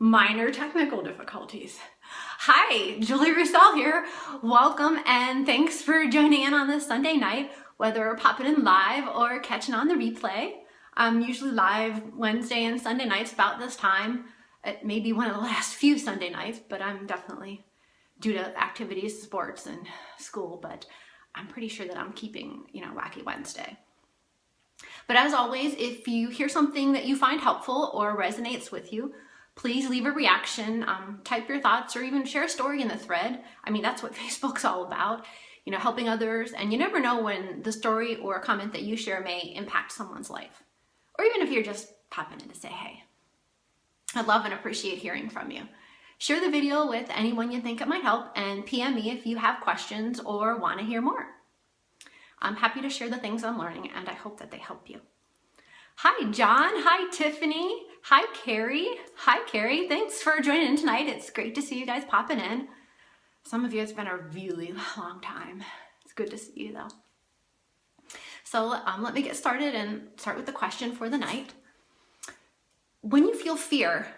minor technical difficulties. Hi, Julie Roussel here. Welcome and thanks for joining in on this Sunday night, whether popping in live or catching on the replay. I'm usually live Wednesday and Sunday nights about this time. It may be one of the last few Sunday nights, but I'm definitely due to activities, sports, and school, but I'm pretty sure that I'm keeping, Wacky Wednesday. But as always, if you hear something that you find helpful or resonates with you, please leave a reaction, type your thoughts, or even share a story in the thread. I mean, that's what Facebook's all about, helping others. And you never know when the story or comment that you share may impact someone's life. Or even if you're just popping in to say, hey. I love and appreciate hearing from you. Share the video with anyone you think it might help, and PM me if you have questions or want to hear more. I'm happy to share the things I'm learning, and I hope that they help you. Hi, John. Hi, Tiffany. Hi, Carrie. Hi, Carrie. Thanks for joining in tonight. It's great to see you guys popping in. Some of you, it's been a really long time. It's good to see you, though. So let me get started and start with the question for the night. When you feel fear,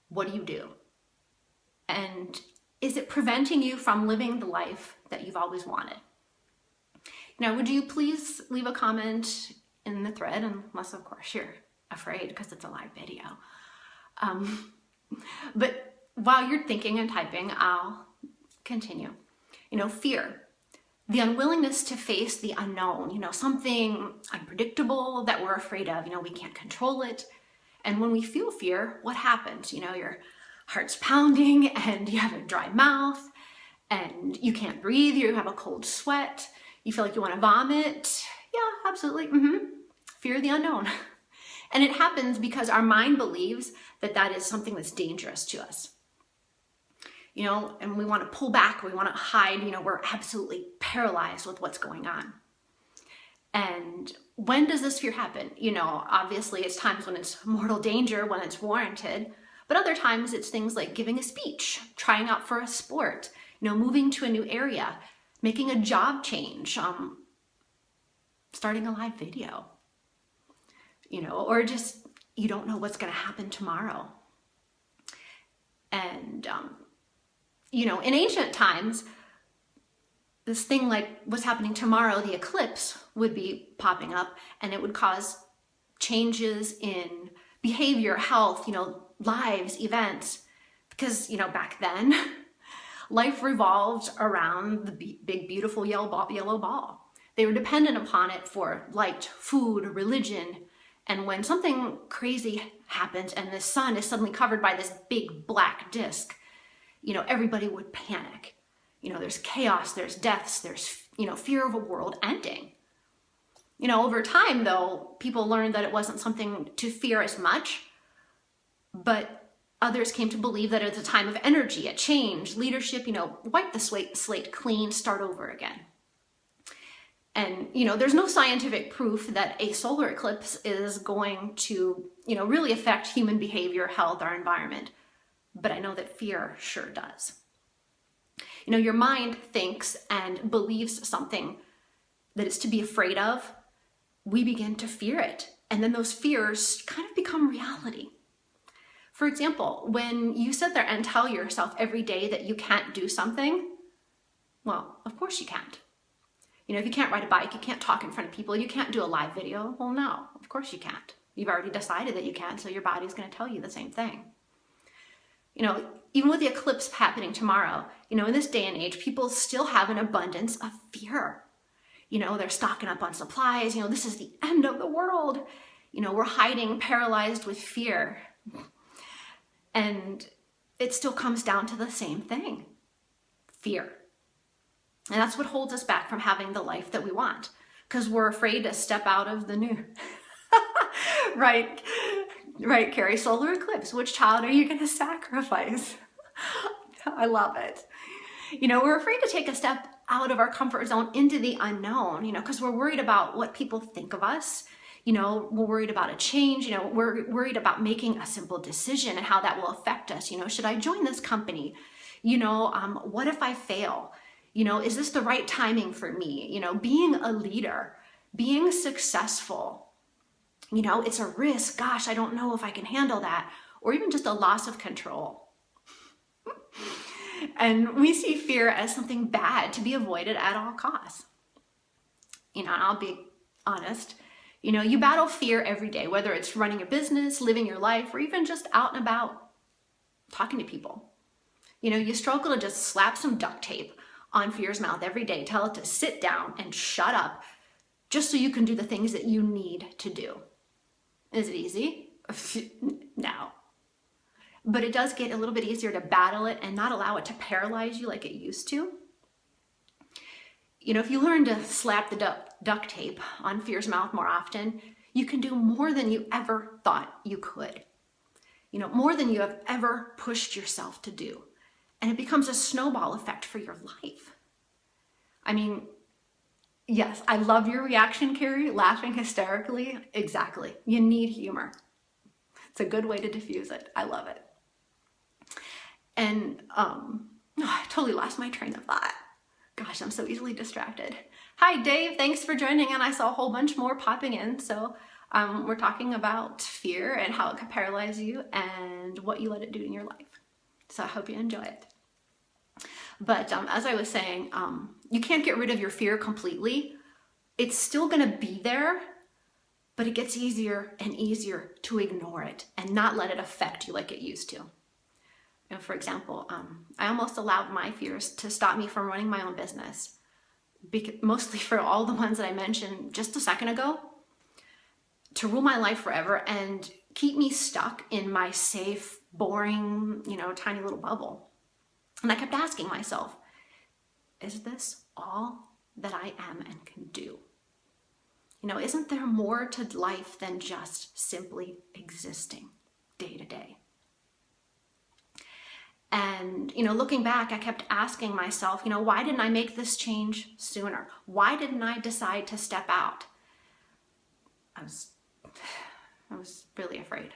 what do? And is it preventing you from living the life that you've always wanted? Now, would you please leave a comment in the thread, unless of course you're afraid because it's a live video. But while you're thinking and typing, I'll continue. Fear, the unwillingness to face the unknown, something unpredictable that we're afraid of, we can't control it. And when we feel fear, what happens? Your heart's pounding and you have a dry mouth and you can't breathe, you have a cold sweat, you feel like you want to vomit. Yeah, absolutely. Fear of the unknown. And it happens because our mind believes that that is something that's dangerous to us. And we want to pull back, we want to hide, we're absolutely paralyzed with what's going on. And when does this fear happen? Obviously it's times when it's mortal danger, when it's warranted, but other times it's things like giving a speech, trying out for a sport, moving to a new area, making a job change, starting a live video, or just, you don't know what's going to happen tomorrow. And, in ancient times, this thing like what's happening tomorrow, the eclipse, would be popping up and it would cause changes in behavior, health, lives, events. Because, back then, life revolved around the big, beautiful yellow ball. They were dependent upon it for light, food, religion. And when something crazy happens and the sun is suddenly covered by this big black disc, everybody would panic. There's chaos, there's deaths, there's, fear of a world ending. Over time, though, people learned that it wasn't something to fear as much, but others came to believe that it's a time of energy, a change, leadership, wipe the slate clean, start over again. And, there's no scientific proof that a solar eclipse is going to, really affect human behavior, health, our environment. But I know that fear sure does. Your mind thinks and believes something that is to be afraid of. We begin to fear it. And then those fears kind of become reality. For example, when you sit there and tell yourself every day that you can't do something, well, of course you can't. If you can't ride a bike, you can't talk in front of people, you can't do a live video. Well, no, of course you can't. You've already decided that you can't, so your body's going to tell you the same thing. Even with the eclipse happening tomorrow, in this day and age, people still have an abundance of fear. They're stocking up on supplies. This is the end of the world. We're hiding, paralyzed with fear. And it still comes down to the same thing, fear. And that's what holds us back from having the life that we want, because we're afraid to step out of the new. Right, Carrie, solar eclipse. Which child are you going to sacrifice? I love it. We're afraid to take a step out of our comfort zone into the unknown, because we're worried about what people think of us. We're worried about a change. We're worried about making a simple decision and how that will affect us. Should I join this company? What if I fail? Is this the right timing for me? Being a leader, being successful, it's a risk. Gosh, I don't know if I can handle that. or even just a loss of control. And we see fear as something bad to be avoided at all costs. And I'll be honest, you battle fear every day, whether it's running a business, living your life, or even just out and about talking to people. You struggle to just slap some duct tape on fear's mouth every day, tell it to sit down and shut up, just so you can do the things that you need to do. Is it easy? No. But it does get a little bit easier to battle it and not allow it to paralyze you like it used to. If you learn to slap the duct tape on fear's mouth more often, you can do more than you ever thought you could. More than you have ever pushed yourself to do. And it becomes a snowball effect for your life. Yes, I love your reaction, Carrie, laughing hysterically. Exactly. You need humor. It's a good way to diffuse it. I love it. And I totally lost my train of thought. Gosh, I'm so easily distracted. Hi, Dave. Thanks for joining. And I saw a whole bunch more popping in. So we're talking about fear and how it can paralyze you and what you let it do in your life. So I hope you enjoy it. But as I was saying, you can't get rid of your fear completely. It's still going to be there, but it gets easier and easier to ignore it and not let it affect you like it used to. For example, I almost allowed my fears to stop me from running my own business, mostly for all the ones that I mentioned just a second ago, to rule my life forever and keep me stuck in my safe, boring, tiny little bubble. And I kept asking myself, is this all that I am and can do? Isn't there more to life than just simply existing day to day? And, looking back, I kept asking myself, why didn't I make this change sooner? Why didn't I decide to step out? I was really afraid.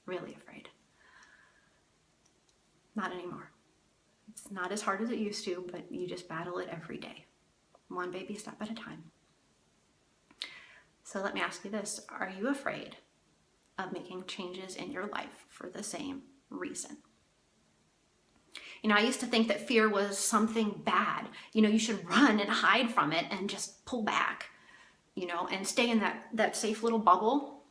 Really afraid. Not anymore. It's not as hard as it used to, but you just battle it every day, one baby step at a time. So let me ask you this. Are you afraid of making changes in your life for the same reason? I used to think that fear was something bad. You should run and hide from it and just pull back, and stay in that safe little bubble.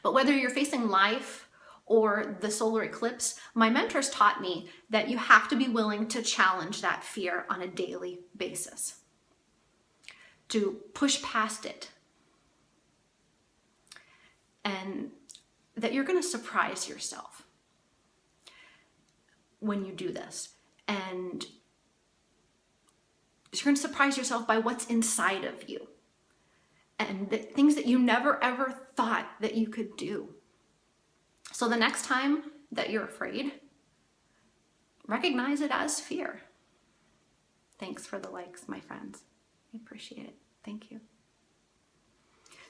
But whether you're facing life or the solar eclipse, my mentors taught me that you have to be willing to challenge that fear on a daily basis, to push past it, and that you're going to surprise yourself when you do this. And you're going to surprise yourself by what's inside of you and the things that you never ever thought that you could do. So the next time that you're afraid, recognize it as fear. Thanks for the likes, my friends. I appreciate it. Thank you.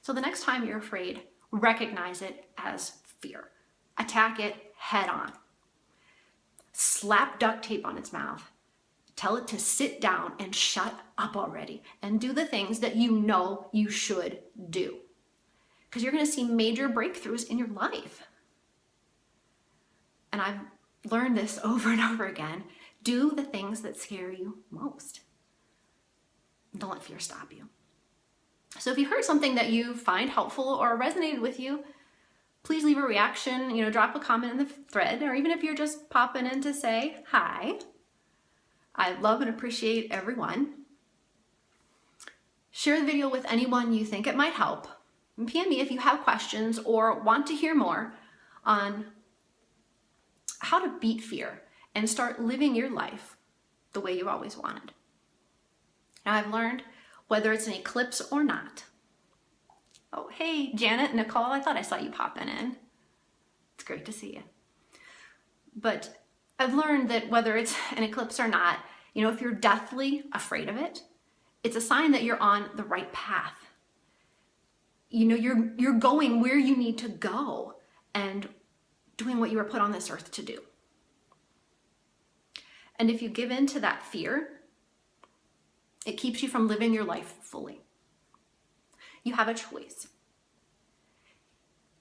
So the next time you're afraid, recognize it as fear. Attack it head on. Slap duct tape on its mouth. Tell it to sit down and shut up already and do the things that you should do. Because you're going to see major breakthroughs in your life. And I've learned this over and over again. Do the things that scare you most. Don't let fear stop you. So if you heard something that you find helpful or resonated with you, please leave a reaction, drop a comment in the thread, or even if you're just popping in to say hi. I love and appreciate everyone. Share the video with anyone you think it might help. And PM me if you have questions or want to hear more on how to beat fear and start living your life the way you've always wanted. Now I've learned, whether it's an eclipse or not. Oh, hey, Janet, Nicole, I thought I saw you popping in. It's great to see you. But I've learned that whether it's an eclipse or not, if you're deathly afraid of it, it's a sign that you're on the right path. You're going where you need to go and doing what you were put on this earth to do. And if you give in to that fear, it keeps you from living your life fully. You have a choice.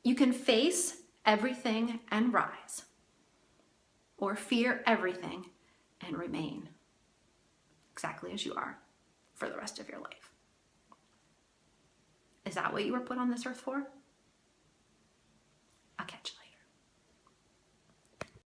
You can face everything and rise, or fear everything and remain exactly as you are for the rest of your life. Is that what you were put on this earth for?